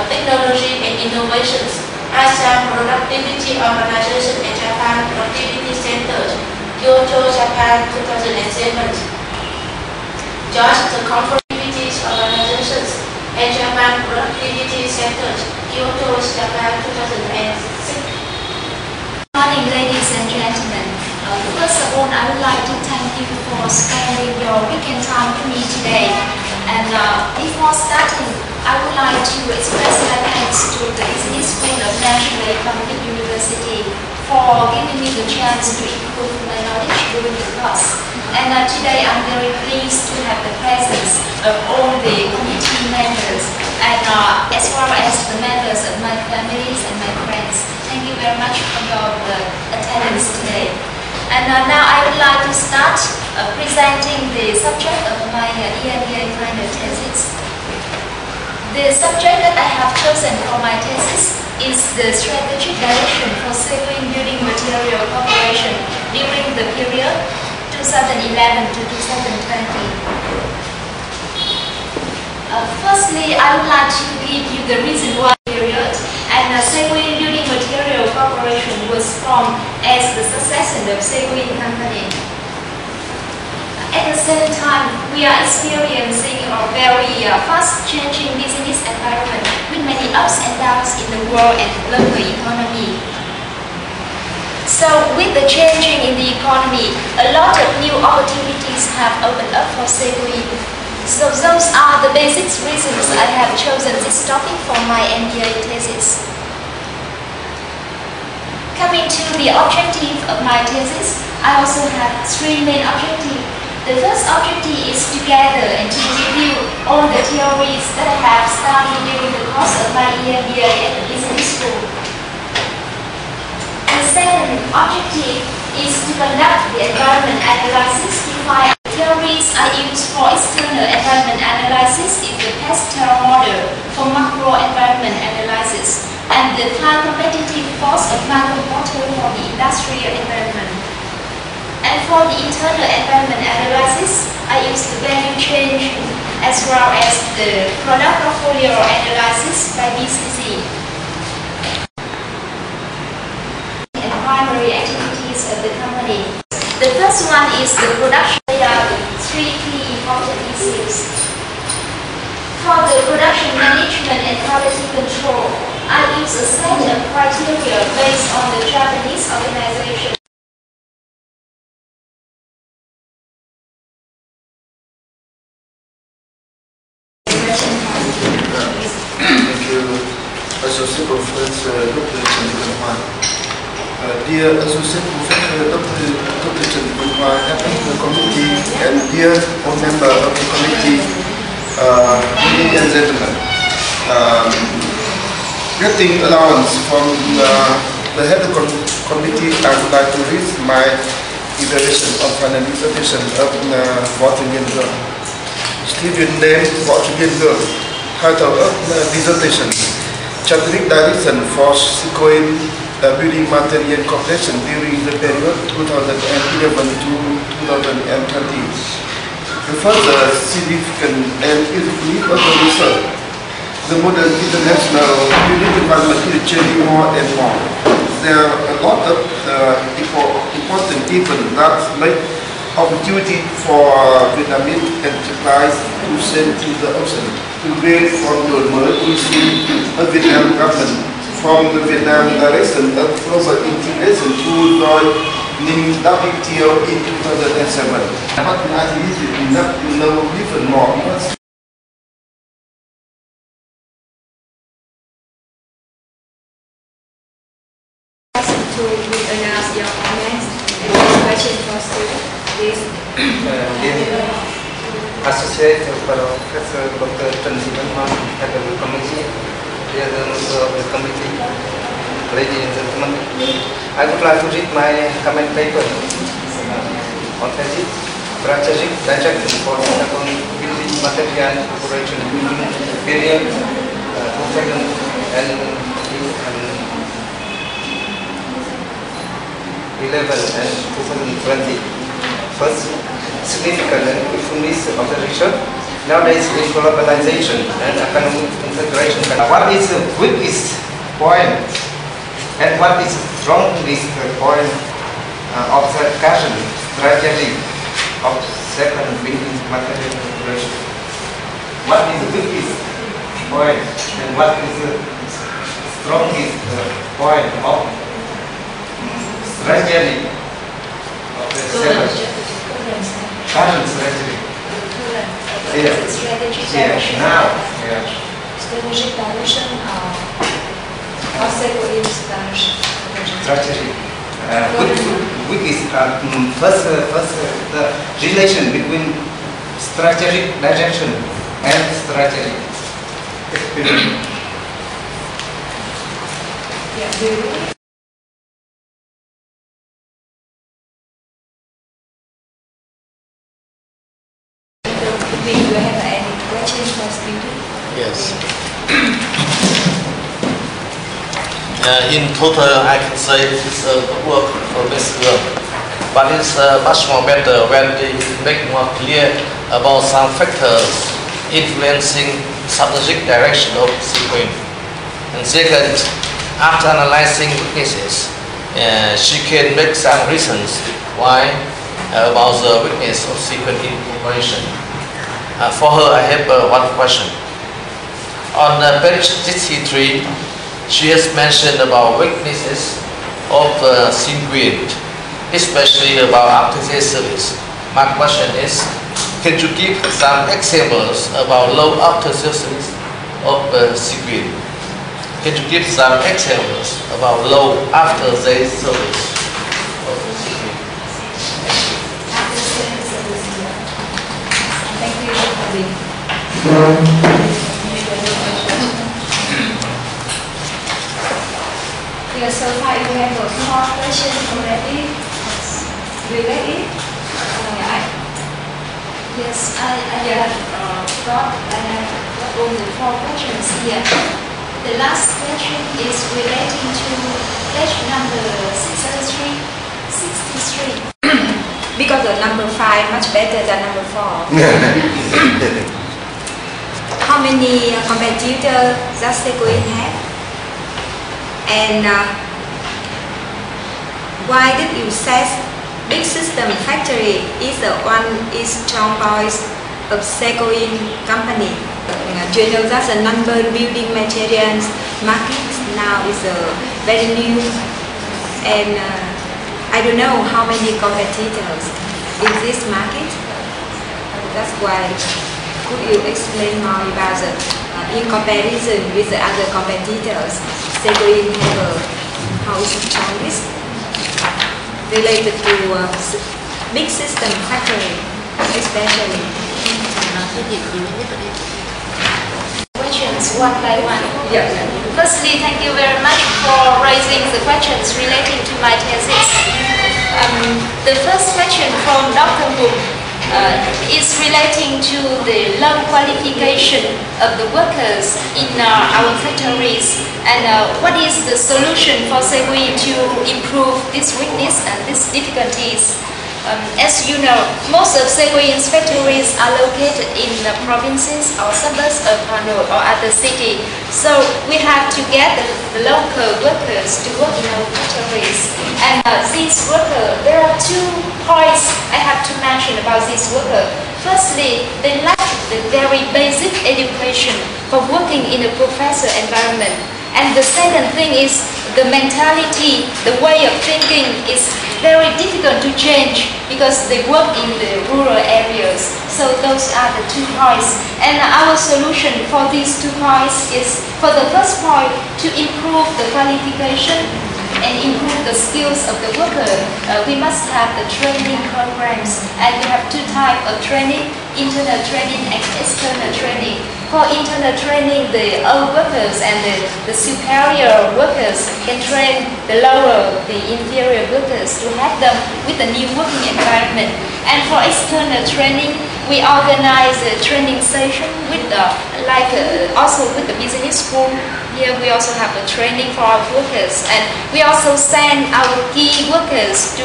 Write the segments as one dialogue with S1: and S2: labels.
S1: Technology and Innovations, ASEAN Productivity Organization and Japan Productivity Center, Kyoto, Japan 2007. George the Productivity Organizations and Japan Productivity Center, Kyoto, Japan 2006.
S2: Good morning, ladies and gentlemen. First of all, I would like to thank you for spending your weekend time with me today. And before starting, I would like to express my thanks to the Business School of National Economic University for giving me the chance to improve my knowledge during the course. And today I'm very pleased to have the presence of all the committee members and as well as the members of my families and my friends. Thank you very much for your attendance today. And now I would like to start presenting the subject of my MBA final thesis. The subject that I have chosen for my thesis is the strategic direction for civil building material corporation during the period 2011 to 2020. Firstly, I would like to give you the reason why period and Segway Building Material Corporation was formed as the successor of Segway Company. At the same time, we are experiencing a very fast-changing business environment with many ups and downs in the world and local economy. So, with the changing in the economy, a lot of new opportunities have opened up for Segway. So those are the basic reasons I have chosen this topic for my MBA thesis. Coming to the objective of my thesis, I also have three main objectives. The first objective is to gather and to review all the theories that I have studied during the course of my MBA at the business school. The second objective is to conduct the environment analysis to find theories are used for external environment analysis is the Pastel model for macro environment analysis and the time competitive force of macro model for the industrial environment. And for the internal environment analysis, I use the value chain as well as the product portfolio analysis by BCC. And primary activities of the company. The first one is the production. There are three key important issues. For the production management and quality control, I use a set of criteria based on the Japanese organization.
S3: Thank you, Associate Professor Dr. Chandra. Dear Associate Professor Dr. Chandra, the committee, and dear all members of the committee, ladies and gentlemen, getting allowance from the head of the committee, I would like to read my evaluation of final dissertation of Watergate Girl. Student name Watergate Girl. Title of dissertation: Strategic Direction for Sequoia Building Material Corporation during the period 2011 to 2020. The further significant and effective of the research, the modern international building environment is changing more and more. There are a lot of important events that make opportunity for Vietnamese enterprise to send to the ocean to gain from the policy of Vietnam government from the Vietnam direction of global integration to joining WTO in 2007. But as it is enough to know even more.
S4: To announce your comments and questions for students.
S5: Dear Associate Professor Dr. Lien Huong, Head of the Committee, dear members of the committee, ladies and gentlemen, I would like to read my comment paper on thesis, strategic direction for building material corporation period 2011 and 2020. First, significant and usefulness of the research. nowadays in globalization and economic integration, what is the weakest point and what is the strongest point of the cushion strategy of second building material integration? What is the weakest point and what is the strongest point of strategy of the second current strategy?
S2: Strategy direction.
S5: Now, yeah.
S2: Strategic direction or Seguin's direction.
S5: Strategy. Weakest first the relation between strategic direction and strategy.
S2: Yeah. Do you have any questions for students?
S6: Yes. In total, I can say it's a work for this work, but it's much more better when they make more clear about some factors influencing strategic direction of sequence. And second, after analyzing weaknesses, she can make some reasons why about the weakness of sequence incorporation. For her, I have one question. On page 63, she has mentioned about weaknesses of sequence, especially about after-sales service. My question is, can you give some examples about low after-sales service of sequence? Can you give some examples about low after-sales service of sequence?
S2: Thank you. Yeah, so far you have a four questions already related. Yes, I have got only four questions here. The last question is relating to page number 63.
S4: Because the number 5 much better than number 4. How many competitors does Seguin have? And why did you say big system factory is the one is strong point of Seguin company? You know that the number building materials market now is very new, and I don't know how many competitors in this market. That's why. Could you explain more about the in comparison with the other competitors? Seguin have how is the strongest related to big system factory, especially.
S2: Questions one by one.
S4: Yeah.
S2: Firstly, thank you very much for raising the questions relating to my thesis. The first question from Dr. Huong is relating to the low qualification of the workers in our factories, and what is the solution for Seguin to improve this weakness and these difficulties. As you know, most of Seguin's factories are located in the provinces or suburbs of Hanoi or other city. So we have to get the local workers to work in our factories. And these workers, there are 2 points I have to mention about these workers. Firstly, they lack the very basic education for working in a professor environment. And the second thing is the mentality, the way of thinking is very difficult to change because they work in the rural areas. So those are the 2 points. And our solution for these 2 points is, for the first point, to improve the qualification and improve the skills of the worker. We must have the training programs, and we have 2 types of training: internal training and external training. For internal training, the old workers and the superior workers can train the lower, the inferior workers to help them with the new working environment. And for external training, we organize a training session with also with the business school. Here we also have a training for our workers, and we also send our key workers to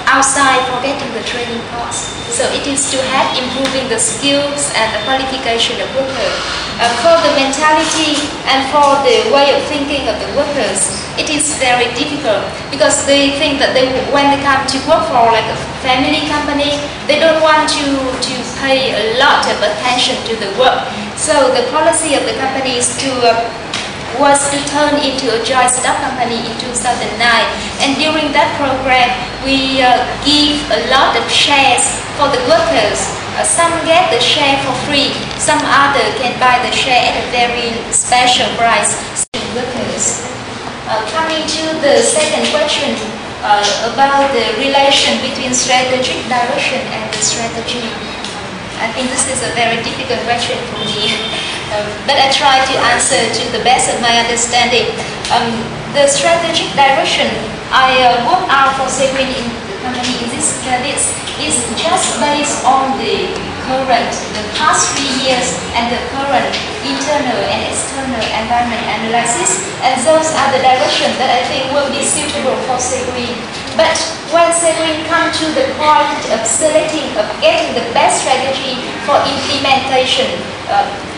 S2: outside for getting the training course. So it is to help improving the skills and the qualification of workers. For the mentality and for the way of thinking of the workers, it is very difficult because they think that when they come to work for like a family company, they don't want to pay a lot of attention to the work. So the policy of the company was to turn into a joint stock company in 2009, and during that program we give a lot of shares for the workers. Some get the share for free, some other can buy the share at a very special price to workers. Coming to the second question about the relation between strategic direction and the strategy. I think this is a very difficult question for me, but I try to answer to the best of my understanding. The strategic direction I work out for Seguin in the company in this case is just based on the past 3 years and the current internal and external environment analysis, and those are the directions that I think will be suitable for Seguin. But when Seguin comes to the point of getting the best strategy for implementation,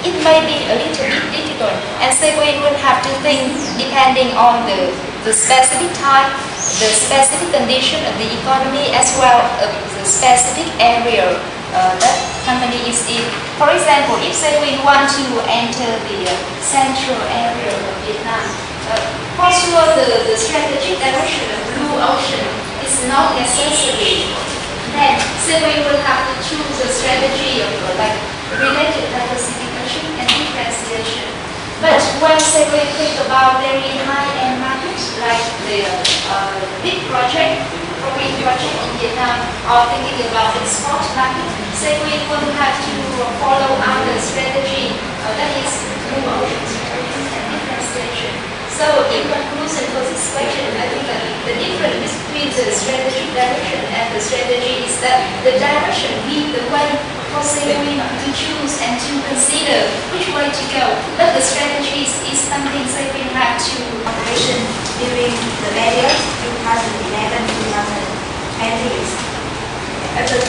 S2: it may be a little bit difficult, and Seguin will have to think depending on the specific type, the specific condition of the economy, as well as the specific area that company is in. For example, if Seguin want to enter the central area of Vietnam, for sure the strategic direction of Blue Ocean is not necessary. Then Seguin will have to choose a strategy of related diversification and differentiation. But when Seguin think about very high-end markets like the big project in Vietnam, or thinking about export market, Seguin will have to follow other strategy that is Blue Ocean strategy and differentiation. So in conclusion for this question, I think that the difference between the strategic direction and the strategy is that the direction leads the way for Seguin to choose and to consider which way to go. But the strategy is something Seguin have to
S4: operation during the period 2011-2020. As a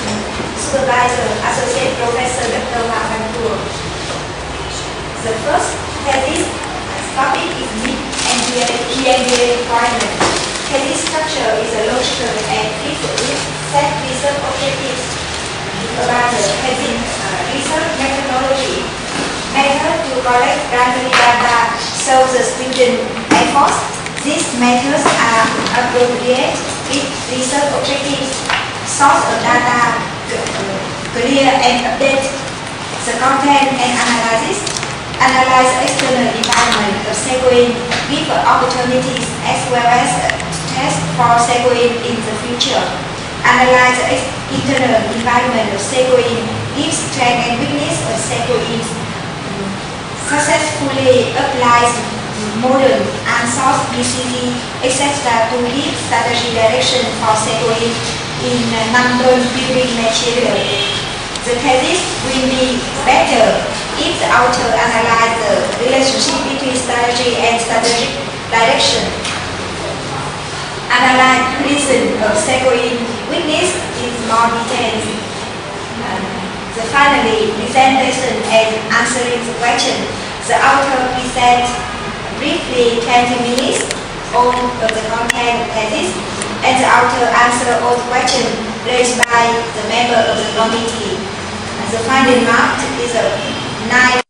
S4: supervisor, Associate Professor Dr. Hoàng Văn Cường. The first thesis topic is MBA requirement. Thesis structure is a logical and fit with set research objectives. About the thesis research methodology, method to collect primary data shows the student efforts. These methods are appropriate if research objectives, source of data, clear and update the content and analyze external environment of Seguin, give opportunities as well as test for Seguin in the future. Analyze the internal environment of Seguin, give strength and weakness of Seguin, successfully applies model and source BCD, etc. to give strategy direction for Seguin in non-building material. The thesis will be better if the author analyzes the relationship between strategy and strategic direction. Analyze reason of Seguin weakness in more detail. Finally, presentation and answering the question. The author presents briefly 20 minutes on the content of thesis, and the author answers all the questions raised by the member of the committee. The final mark is a 9.